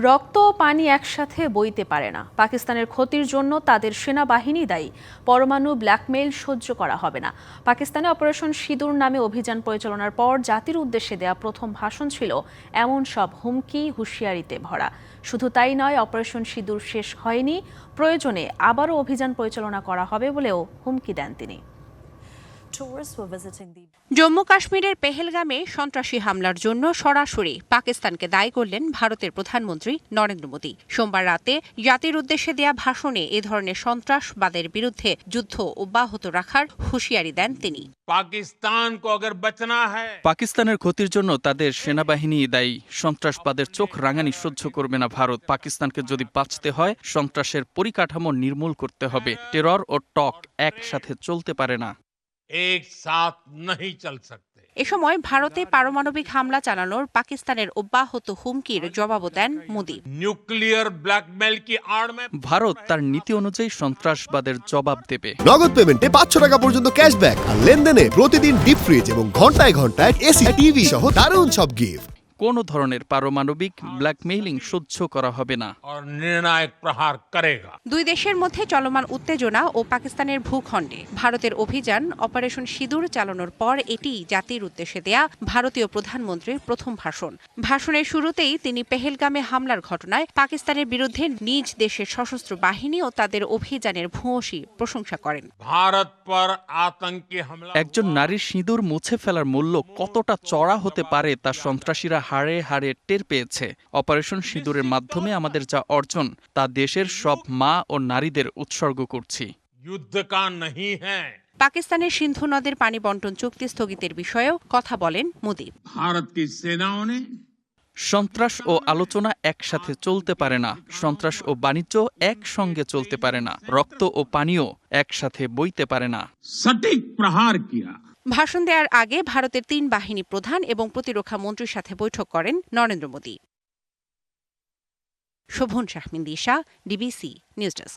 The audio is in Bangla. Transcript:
রক্ত ও পানি একসাথে বইতে পারে না। পাকিস্তানের ক্ষতির জন্য তাদের সেনাবাহিনী দায়ী। পরমাণু ব্ল্যাকমেইল সহ্য করা হবে না। পাকিস্তানে অপারেশন সিঁদুর নামে অভিযান পরিচালনার পর জাতির উদ্দেশ্যে দেয়া প্রথম ভাষণ ছিল এমন সব হুমকি, হুঁশিয়ারিতে ভরা। শুধু তাই নয়, অপারেশন সিঁদুর শেষ হয়নি, প্রয়োজনে আবারও অভিযান পরিচালনা করা হবে বলেও হুমকি দেন তিনি। জম্মু কাশ্মীরের পেহেলগামে সন্ত্রাসী হামলার জন্য সরাসরি পাকিস্তানকে দায়ী করলেন ভারতের প্রধানমন্ত্রী নরেন্দ্র মোদী। সোমবার রাতে জাতির উদ্দেশ্যে দেয়া ভাষণে এ ধরনের সন্ত্রাসবাদের বিরুদ্ধে যুদ্ধ অব্যাহত রাখার হুঁশিয়ারি দেন তিনি। পাকিস্তানের ক্ষতির জন্য তাদের সেনাবাহিনী দায়ী। সন্ত্রাসবাদের চোখ রাঙানি সহ্য করবে না ভারত। পাকিস্তানকে যদি বাঁচতে হয়, সন্ত্রাসের পরিকাঠামো নির্মূল করতে হবে। টেরর ও টক একসাথে চলতে পারে না। এ সময় ভারতে পারমাণবিক হামলা চালানোর পাকিস্তানের অব্যাহত হুমকির জবাবও দেন মোদী। নিউক্লিয়ার ব্ল্যাকমেইল কি আড় মে ভারত তার নীতি অনুযায়ী সন্ত্রাসবাদের জবাব দেবে। নগদ পেমেন্টে 500 টাকা পর্যন্ত ক্যাশব্যাক আর লেনদেনে প্রতিদিন ডিপ ফ্রিজ এবং ঘন্টায় ঘন্টায় এসি, টিভি সহ দারুণ সব গিফট। কোনো ধরনের পারমাণবিক ব্ল্যাকমেইলিং সহ্য করা হবে না। নির্ণায়ক প্রহার করেগা। দুই দেশের মধ্যে চলমান উত্তেজনা ও পাকিস্তানের ভূখণ্ডে ভারতের অভিযান অপারেশন সিঁদুর চালানোর পর এটি জাতির উদ্দেশ্যে দেয়া ভারতীয় প্রধানমন্ত্রীর প্রথম ভাষণ। ভাষণের শুরুতেই তিনি পেহেলগামে হামলার ঘটনায় পাকিস্তানের বিরুদ্ধে নিজ দেশের সশস্ত্র বাহিনী ও তাদের অভিযানের ভূয়সী প্রশংসা করেন। ভারত পর আতঙ্কি হামলা। একজন নারীর সিঁদুর মুছে ফেলার মূল্য কতটা চড়া হতে পারে তা সন্ত্রাসীরা হাড়ে হাড়ে টের পেয়েছে। অপারেশন সিঁদুরের মাধ্যমে আমাদের যা অর্জন তা দেশের সব মা ও নারীদের উৎসর্গ করছি। যুদ্ধ কা नहीं है। পাকিস্তানের সিন্ধু নদের পানি বন্টন চুক্তি স্থগিতের বিষয়েও কথা বলেন মোদী। भारत की सेनाओं ने সন্ত্রাস ও আলোচনা একসাথে চলতে পারে না। সন্ত্রাস ও বাণিজ্য একসঙ্গে চলতে পারে না। রক্ত ও পানিও একসাথে বইতে পারে না। सटीक प्रहार किया। ভাষণ দেওয়ার আগে ভারতের 3 বাহিনী প্রধান এবং প্রতিরক্ষা মন্ত্রীর সাথে বৈঠক করেন নরেন্দ্র মোদী। শোভন শাহমিন দিশা, ডিবিসি নিউজ ডেস্ক।